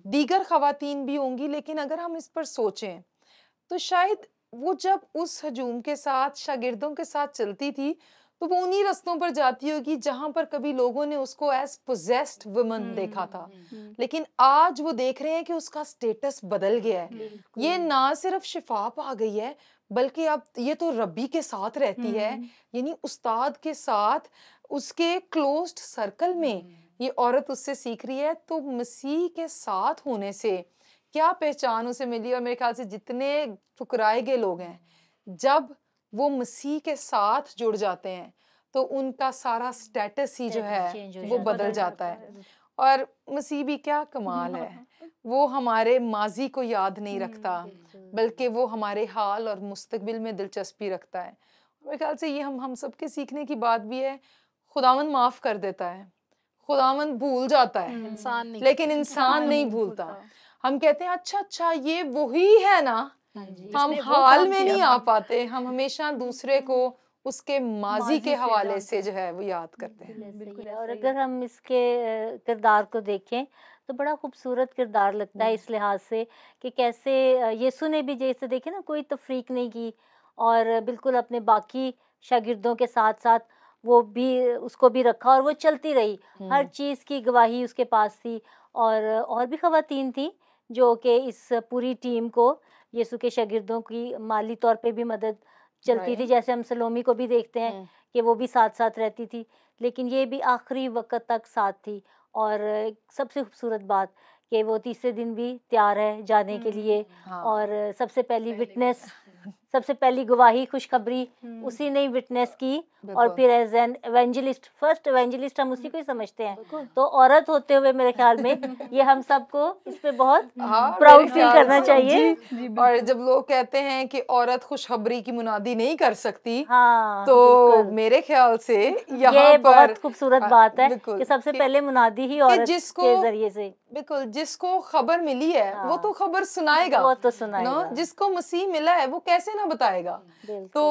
दीगर खवातीन भी होंगी, लेकिन अगर हम इस पर सोचें तो शायद वो जब उस हजूम के साथ शागिर्दों के साथ चलती थी तो वो उन्हीं रास्तों पर जाती होगी जहां पर कभी लोगों ने उसको एज पोजेस्ड वुमन देखा था। लेकिन आज वो देख रहे हैं कि उसका स्टेटस बदल गया है। ये ना सिर्फ शिफा पा गई है बल्कि अब ये तो रब्बी के साथ रहती है, यानी उस्ताद के साथ, उसके क्लोज्ड सर्कल में ये औरत उससे सीख रही है। तो मसीह के साथ होने से क्या पहचान उसे मिली। और मेरे ख्याल से जितने ठुकराए गए लोग हैं, जब वो मसीह के साथ जुड़ जाते हैं तो उनका सारा स्टेटस ही जो है वो बदल जाता है। और मसीह भी क्या कमाल है, वो हमारे माजी को याद नहीं रखता बल्कि वो हमारे हाल और मुस्तकबिल में दिलचस्पी रखता है। मेरे ख्याल से ये हम सबके सीखने की बात भी है। खुदावंद माफ कर देता है, खुदावंद भूल जाता है, इंसान नहीं लेकिन इंसान नहीं भूलता। हम कहते हैं अच्छा अच्छा ये वही है ना, हम जिसने वो हाल काम में किया नहीं था। आ पाते, हम हमेशा दूसरे को उसके माजी के हवाले से जो है वो याद करते हैं। बिल्कुल। और अगर हम इसके किरदार को देखें तो बड़ा खूबसूरत किरदार लगता है इस लिहाज से कि कैसे यीशु ने भी जैसे देखे ना कोई तफरीक नहीं की और बिल्कुल अपने बाकी शागिर्दों के साथ साथ वो भी उसको भी रखा और वो चलती रही। हर चीज़ की गवाही उसके पास थी और भी ख़वातीन थी जो कि इस पूरी टीम को यीशु के शागिर्दों की माली तौर पे भी मदद चलती थी। जैसे हम सलोमी को भी देखते हैं कि वो भी साथ साथ रहती थी, लेकिन ये भी आखिरी वक्त तक साथ थी। और सबसे खूबसूरत बात कि वो तीसरे दिन भी तैयार है जाने के लिए। और सबसे पहली विटनेस, सबसे पहली गवाही, खुशखबरी उसी ने विटनेस की। और फिर as an evangelist, first evangelist हम उसी को ही समझते हैं। तो औरत होते हुए मेरे ख्याल में ये हम सबको इस पे बहुत प्राउड फील करना चाहिए। और जब लोग कहते हैं कि औरत खुशखबरी की मुनादी नहीं कर सकती, हाँ, तो मेरे ख्याल से यहाँ ये पर बहुत खूबसूरत बात है बिल्कुल कि सबसे पहले मुनादी ही औरत के जरिए से। बिल्कुल जिसको खबर मिली है वो तो खबर सुनाएगा, वो तो सुनाएगा। जिसको मसीह मिला है वो कैसे ना बताएगा। तो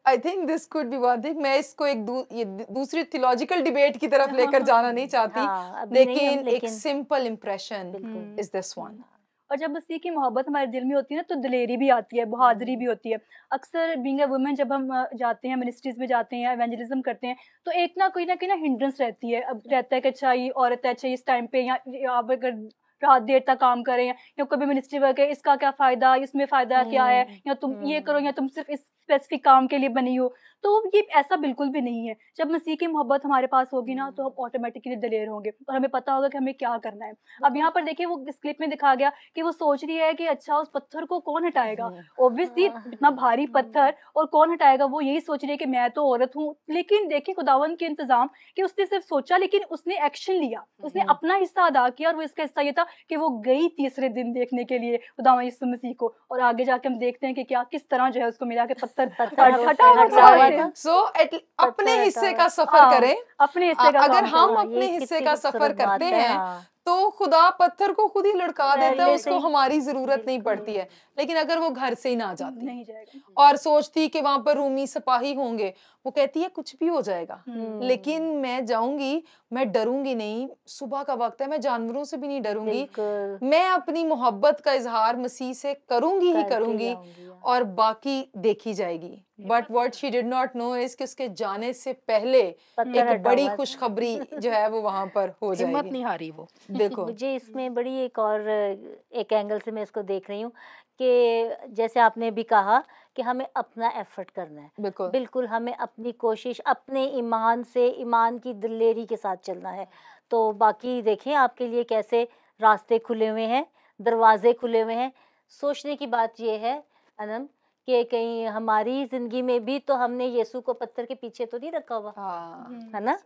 आई think this could be one thing. मैं इसको ये दूसरी थियोलॉजिकल डिबेट की तरफ लेकर जाना नहीं चाहती, लेकिन एक simple impression is this one. और जब मसीह की मोहब्बत हमारे दिल में होती है ना तो दिलेरी भी आती है, बहादुरी भी होती है। अक्सर बीइंग अ वुमेन जब हम जाते हैं मिनिस्ट्रीज में जाते हैं, एवेंजलिज्म करते हैं, तो एक ना कोई ना कहीं ना हिंड्रेंस रहती है। अब रहता है कि अच्छा ये औरत है, अच्छा इस टाइम पे या आप अगर रात देर तक काम करें या कभी मिनिस्ट्री वर्क है, इसका क्या फायदा, इसमें फायदा क्या है, या तुम ये करो या तुम सिर्फ इस स्पेसिफिक काम के लिए बनी हो। तो ये ऐसा बिल्कुल भी नहीं है। जब मसीह की मोहब्बत हमारे पास होगी ना तो हम ऑटोमेटिकली दलेर होंगे और हमें पता होगा कि हमें क्या करना है। अब यहाँ पर देखिए वो इस क्लिप में दिखा गया कि वो सोच रही है कि अच्छा उस पत्थर को कौन हटाएगा। ऑब्वियसली इतना भारी पत्थर और कौन हटाएगा, वो यही सोच रही है कि मैं तो औरत हूँ। लेकिन देखिए खुदावन के इंतजाम कि उसने सिर्फ सोचा लेकिन उसने एक्शन लिया, उसने अपना हिस्सा अदा किया। और वो इसका हिस्सा ये था कि वो गई तीसरे दिन देखने के लिए खुदावन यीशु मसीह को। और आगे जाके हम देखते हैं कि क्या किस तरह जो है उसको मिला के पत्थर सो अपने हिस्से का सफर करें। अपने हिस्से का अगर हम अपने हिस्से का सफर करते हैं तो खुदा पत्थर को खुद ही लुढ़का देता है, उसको हमारी जरूरत नहीं पड़ती है। लेकिन अगर वो घर से ही ना जाती नहीं जाएगा और सोचती कि वहां पर रूमी सिपाही होंगे, वो कहती है कुछ भी हो जाएगा लेकिन मैं जाऊंगी, मैं डरूंगी नहीं। सुबह का वक्त है, मैं जानवरों से भी नहीं डरूंगी, मैं अपनी मोहब्बत का इजहार मसीह से करूंगी ही करूंगी और बाकी देखी जाएगी। But what she did not know is कि उसके जाने से पहले एक बड़ी खुशखबरी जो है वो वहां पर हो जाएगी। हिम्मत नहीं हारी वो। देखो मुझे इसमें बड़ी एक एंगल से मैं इसको देख रही हूँ कि जैसे आपने भी कहा कि हमें अपना एफर्ट करना है। बिल्कुल हमें अपनी कोशिश, अपने ईमान से, ईमान की दिलेरी के साथ चलना है। तो बाकी देखें आपके लिए कैसे रास्ते खुले हुए हैं, दरवाजे खुले हुए हैं। सोचने की बात ये है अनम कि कहीं हमारी जिंदगी में भी तो हमने यीशु को पत्थर के पीछे तो नहीं रखा हुआ, हाँ है ना?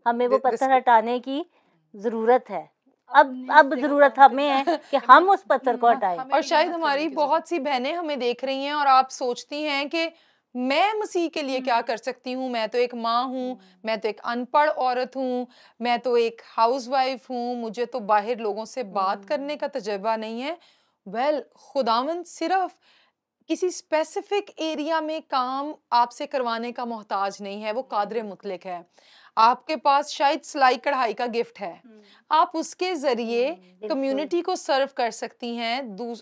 हमें वो This- पत्थर हटाने की जरूरत है। अब जरूरत हमें है कि हम उस पत्थर को हटाएं। और शायद हमारी बहुत सी बहनें हमें देख रही हैं और आप सोचती हैं कि मैं मसीह के लिए क्या कर सकती हूँ, मैं तो एक माँ हूँ, मैं तो एक अनपढ़ औरत हूँ, मैं तो एक हाउसवाइफ हूँ, मुझे तो बाहर लोगों से बात करने का तजुर्बा नहीं है। वेल, खुदावंद सिर्फ किसी स्पेसिफिक एरिया में काम आपसे करवाने का मोहताज नहीं है, वो कादर मुतलक है। आपके पास शायद सिलाई कढ़ाई का गिफ्ट है, आप उसके जरिए बिल्कुल। कम्युनिटी को सर्व कर सकती हैं।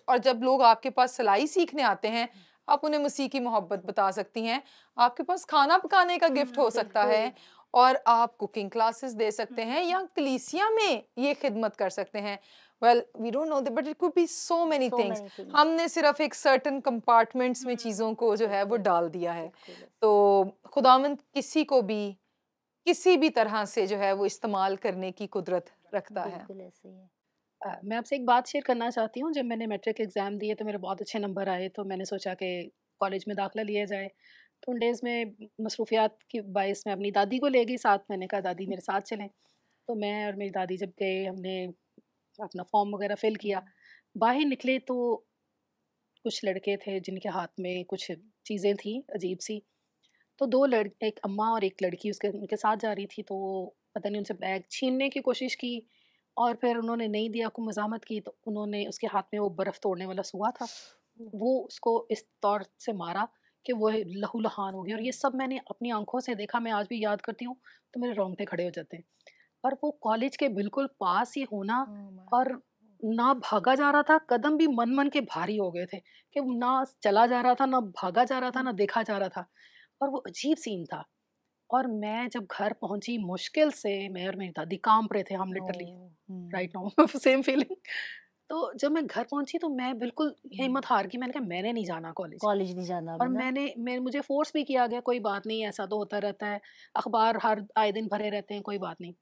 और जब लोग आपके पास सिलाई सीखने आते हैं, आप उन्हें मसीह की मोहब्बत बता सकती हैं। आपके पास खाना पकाने का गिफ्ट हो सकता है और आप कुकिंग क्लासेस दे सकते हैं या कलीसिया में ये खिदमत कर सकते हैं। Well, we don't know but it could be so many So things. many things. हमने सिर्फ एक सर्टेन कंपार्टमेंट्स में चीज़ों को जो है वो डाल दिया है। बिल्कुल। तो खुदावंद किसी को भी किसी भी तरह से जो है वो इस्तेमाल करने की कुदरत रखता है। बिल्कुल ऐसे ही है। मैं आपसे एक बात शेयर करना चाहती हूँ। जब मैंने मैट्रिक एग्ज़ाम दिए तो मेरे बहुत अच्छे नंबर आए, तो मैंने सोचा कि कॉलेज में दाखिला लिया जाए। तो उन डेज़ में मसरूफ़ियात की बाइस मैं अपनी दादी को ले गई साथ। मैंने कहा दादी मेरे साथ चलें। तो मैं और मेरी दादी जब गए, हमने अपना फॉर्म वगैरह फ़िल किया। बाहर निकले तो कुछ लड़के थे जिनके हाथ में कुछ चीज़ें थी अजीब-सी। तो 2 एक अम्मा और एक लड़की उनके साथ जा रही थी, तो पता नहीं उनसे बैग छीनने की कोशिश की और फिर उन्होंने नहीं दिया, को मज़ामत की, तो उन्होंने उसके हाथ में वो बर्फ़ तोड़ने वाला सूआ था, वो उसको इस तौर से मारा कि वो लहूलुहान हो गया। और ये सब मैंने अपनी आँखों से देखा, मैं आज भी याद करती हूँ, तो मेरे रोंगटे खड़े हो जाते हैं। और वो कॉलेज के बिल्कुल पास ही होना, और ना भागा जा रहा था, कदम भी मन-मन के भारी हो गए थे कि ना चला जा रहा था, ना भागा जा रहा था, ना देखा जा रहा था। और वो अजीब सीन था। और मैं जब घर पहुँची, मुश्किल से मैं और मेरी दादी काँप रहे थे हम literally, right now same feeling. तो जब मैं घर पहुँची तो मैं बिल्कुल हिम्मत हार गई, मैंने कहा मैंने नहीं जाना कॉलेज। कॉलेज नहीं जाना और अभी ना। मुझे फ़ोर्स भी किया गया, कोई बात नहीं, ऐसा तो होता रहता है, अखबार हर आए दिन भरे रहते हैं, कोई बात नहीं।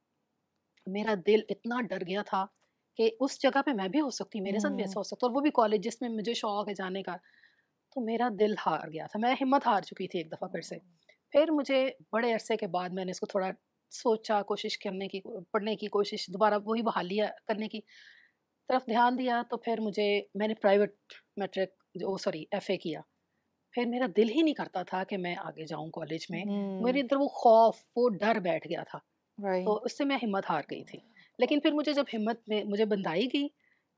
मेरा दिल इतना डर गया था कि उस जगह पे मैं भी हो सकती हूँ, मेरे साथ भी ऐसा हो सकता है, और वो भी कॉलेज जिसमें मुझे शौक है जाने का। तो मेरा दिल हार गया था, मैं हिम्मत हार चुकी थी एक दफ़ा फिर से। फिर मुझे बड़े अरसे के बाद मैंने इसको थोड़ा सोचा, कोशिश करने की, पढ़ने की कोशिश, दोबारा वही बहाली करने की तरफ ध्यान दिया। तो फिर मैंने प्राइवेट मैट्रिक, ओ सॉरी एफए किया। फिर मेरा दिल ही नहीं करता था कि मैं आगे जाऊँ कॉलेज में। मेरे अंदर वो खौफ, वो डर बैठ गया था। तो राइट। उससे मैं हिम्मत हार गई थी। लेकिन फिर मुझे जब हिम्मत में मुझे बंधाई गई,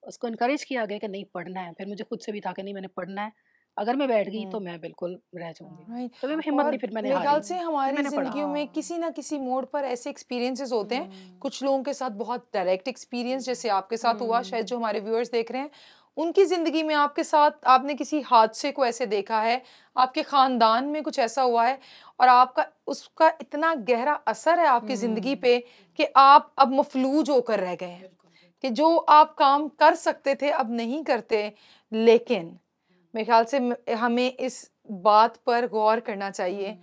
उसको इनकरेज किया गया कि नहीं पढ़ना है, फिर मुझे खुद से भी था कि नहीं मैंने पढ़ना है। अगर मैं बैठ गई तो मैं बिल्कुल रह जाऊँगी। राइट। तो मैं हिम्मत नहीं, और फिर मैंने मेरे ख्याल हारी। से फिर हमारी मैंने पढ़ा। जिंदगियों में किसी ना किसी मोड़ पर ऐसे एक्सपीरियंसेस होते हैं, कुछ लोगों के साथ बहुत डायरेक्ट एक्सपीरियंस जैसे आपके साथ हुआ, शायद जो हमारे व्यूअर्स देख रहे हैं उनकी जिंदगी में आपके साथ आपने किसी हादसे को ऐसे देखा है, आपके खानदान में कुछ ऐसा हुआ है और आपका उसका इतना गहरा असर है आपकी जिंदगी पे कि आप अब मफलूज होकर रह गए हैं कि जो आप काम कर सकते थे अब नहीं करते। लेकिन मेरे ख्याल से हमें इस बात पर गौर करना चाहिए।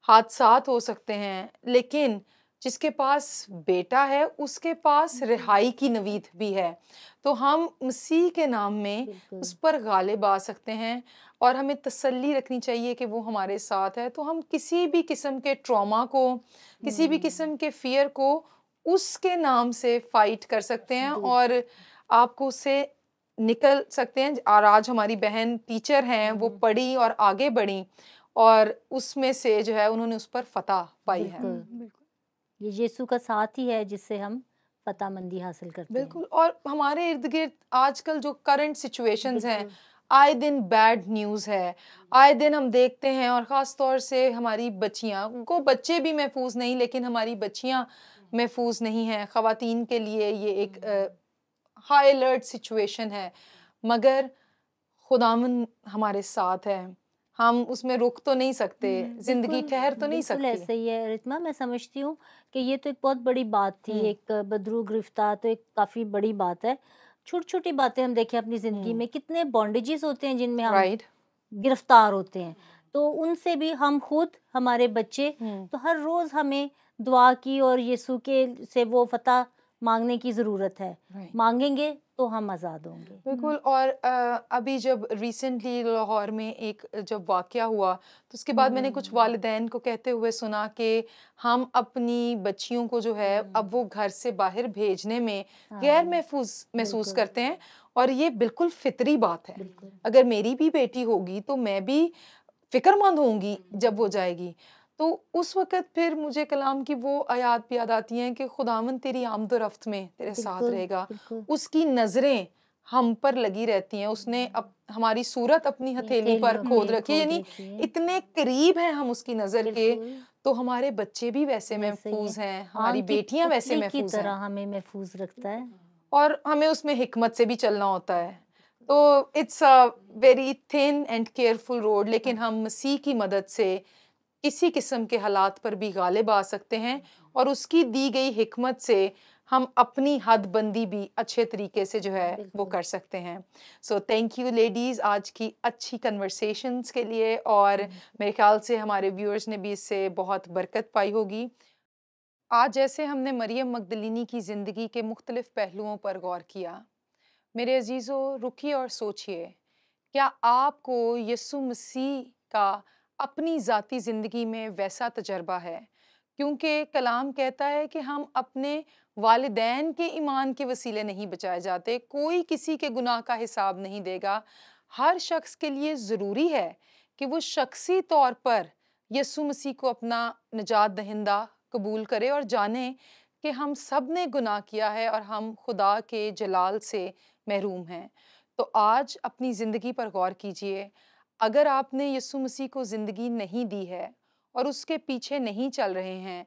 हादसात हो सकते हैं, लेकिन जिसके पास बेटा है उसके पास रिहाई की नवीद भी है। तो हम मसीह के नाम में बिल्कुल। उस पर गालिब आ सकते हैं और हमें तसल्ली रखनी चाहिए कि वो हमारे साथ है। तो हम किसी भी किस्म के ट्रॉमा को, किसी भी किस्म के फियर को उसके नाम से फाइट कर सकते हैं और आपको उससे निकल सकते हैं। और आज हमारी बहन टीचर हैं, वो पढ़ी और आगे बढ़ी और उसमें से जो है उन्होंने उस पर फतह पाई है। बिल्कुल। ये यीशु का साथ ही है जिससे हम फतामंदी हासिल करते हैं। बिल्कुल। और हमारे इर्द गिर्द आजकल जो करंट सिचुएशंस हैं, बिल्कुल। आए दिन बैड न्यूज़ है, आए दिन हम देखते हैं। और ख़ास तौर से हमारी बच्चियां, उनको बच्चे भी महफूज नहीं लेकिन हमारी बच्चियां महफूज नहीं हैं। ख़वातीन के लिए ये एक हाई अलर्ट सिचुएशन है, मगर खुदावन हमारे साथ है, हम उसमें रुक तो नहीं सकते, जिंदगी बिल्कुल, ठहर तो नहीं बिल्कुल सकती। ऐसे ही है रितमा। मैं समझती हूँ कि ये तो एक बहुत बड़ी बात थी, एक बदरू गिरफ्तार तो एक काफ़ी बड़ी बात है। छोटी-छोटी बातें हम देखें अपनी ज़िंदगी में, कितने बॉन्डेजेस होते हैं जिनमें हम राइट। गिरफ्तार होते हैं। तो उनसे भी हम खुद, हमारे बच्चे, तो हर रोज़ हमें दुआ की और यीशु के से वो फतह मांगने की ज़रूरत है। Right. मांगेंगे तो हम आज़ाद होंगे। बिल्कुल। और अभी जब रिसेंटली लाहौर में एक जब वाक़या हुआ तो उसके बाद मैंने कुछ वालिदैन को कहते हुए सुना कि हम अपनी बच्चियों को जो है अब वो घर से बाहर भेजने में गैर महफूज महसूस बिल्कुल। करते हैं, और ये बिल्कुल फितरी बात है। बिल्कुल। अगर मेरी भी बेटी होगी तो मैं भी फ़िक्रमंद होंगी जब वो जाएगी। तो उस वक़्त फिर मुझे कलाम की वो आयत भी याद आती हैं कि खुदावंद तेरी आमद और रफ्त में तेरे साथ बिल्कुल। रहेगा। बिल्कुल। उसकी नज़रें हम पर लगी रहती हैं। उसने हमारी सूरत अपनी हथेली पर हथेलियों खोद पे रखी है, खोद यानी रखी है। इतने करीब हैं हम उसकी नज़र के। बिल्कुल। तो हमारे बच्चे भी वैसे वैसे ही है। महफूज हैं, हमारी आम की बेटियां वैसे पुतली की महफूज तरह हैं, हमें महफूज रखता है। और हमें उसमें हिकमत से भी चलना होता है। तो it's a very thin and careful road, लेकिन हम मसीह की मदद से किसी किस्म के हालात पर भी गालिब आ सकते हैं, और उसकी दी गई हिकमत से हम अपनी हद बंदी भी अच्छे तरीके से जो है वो बिल्कुल। कर सकते हैं। सो थैंक यू लेडीज़ आज की अच्छी कन्वर्सेशंस के लिए, और मेरे ख्याल से हमारे व्यूअर्स ने भी इससे बहुत बरकत पाई होगी। आज जैसे हमने मरियम मगदलिनी की ज़िंदगी के मुख्तलिफ पहलुओं पर गौर किया, मेरे अजीज़ों रुकिए और सोचिए, क्या आपको यीशु मसीह का अपनी ज़ाती ज़िंदगी में वैसा तजर्बा है? क्योंकि कलाम कहता है कि हम अपने वालिदैन के ईमान के वसीले नहीं बचाए जाते, कोई किसी के गुनाह का हिसाब नहीं देगा। हर शख्स के लिए ज़रूरी है कि वो शख्सी तौर पर यीशु मसीह को अपना निजात दहिंदा कबूल करे और जाने कि हम सब ने गुनाह किया है और हम खुदा के जलाल से महरूम हैं। तो आज अपनी ज़िंदगी पर गौर कीजिए। अगर आपने यीशु मसीह को ज़िंदगी नहीं दी है और उसके पीछे नहीं चल रहे हैं,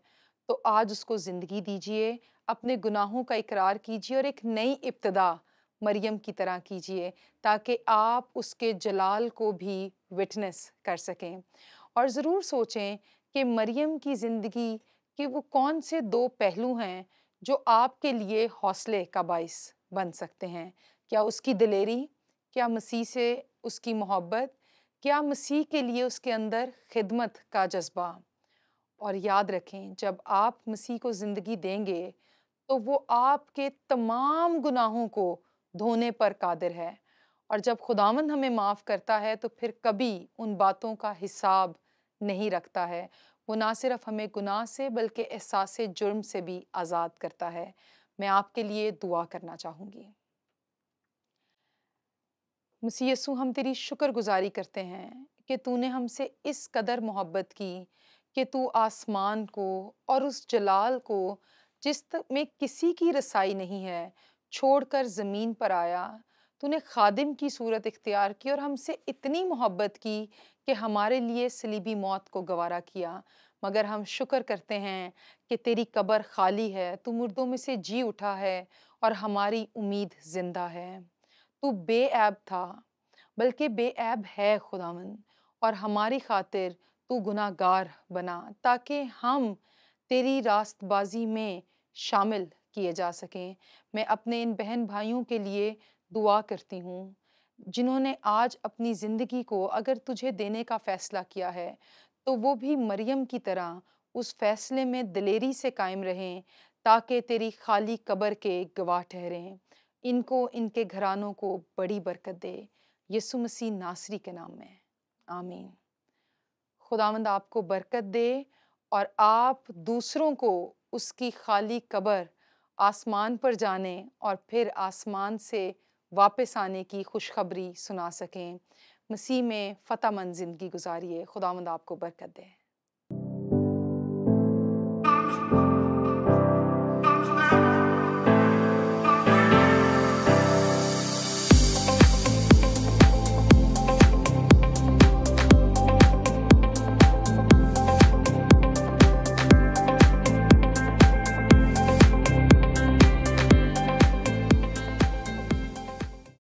तो आज उसको ज़िंदगी दीजिए, अपने गुनाहों का इकरार कीजिए और एक नई इब्तिदा मरियम की तरह कीजिए, ताकि आप उसके जलाल को भी विटनेस कर सकें। और ज़रूर सोचें कि मरियम की ज़िंदगी के वो कौन से दो पहलू हैं जो आपके लिए हौसले का बाइस बन सकते हैं। क्या उसकी दिलेरी, क्या मसीह से उसकी मोहब्बत, क्या मसीह के लिए उसके अंदर खिदमत का जज्बा। और याद रखें, जब आप मसीह को ज़िंदगी देंगे तो वो आपके तमाम गुनाहों को धोने पर कादिर है, और जब खुदावंद हमें माफ़ करता है तो फिर कभी उन बातों का हिसाब नहीं रखता है। वो ना सिर्फ हमें गुनाह से बल्कि एहसास जुर्म से भी आज़ाद करता है। मैं आपके लिए दुआ करना चाहूँगी। मसीह यीशु, हम तेरी शुक्रगुजारी करते हैं कि तूने हमसे इस कदर मोहब्बत की कि तू आसमान को और उस जलाल को में किसी की रसाई नहीं है छोड़कर ज़मीन पर आया। तूने खादिम की सूरत इख्तियार की और हमसे इतनी मोहब्बत की कि हमारे लिए सलीबी मौत को गवारा किया। मगर हम शुक्र करते हैं कि तेरी कब्र खाली है, तू मुर्दों में से जी उठा है और हमारी उम्मीद जिंदा है। तू बेऐब था, बल्कि बेऐब है खुदावंद, और हमारी खातिर तू गुनाहगार बना ताकि हम तेरी रास्तबाजी में शामिल किए जा सकें। मैं अपने इन बहन भाइयों के लिए दुआ करती हूँ जिन्होंने आज अपनी ज़िंदगी को अगर तुझे देने का फ़ैसला किया है, तो वो भी मरियम की तरह उस फ़ैसले में दिलेरी से कायम रहें ताकि तेरी खाली कब्र के गवाह ठहरें। इनको, इनके घरानों को बड़ी बरकत दे, यीशु मसीह नासरी के नाम में, आमीन। खुदावंद आपको बरकत दे और आप दूसरों को उसकी खाली कब्र आसमान पर जाने और फिर आसमान से वापस आने की खुशखबरी सुना सकें। मसीह में फ़तहमंद ज़िंदगी गुजारिए। खुदावंद आपको बरकत दे।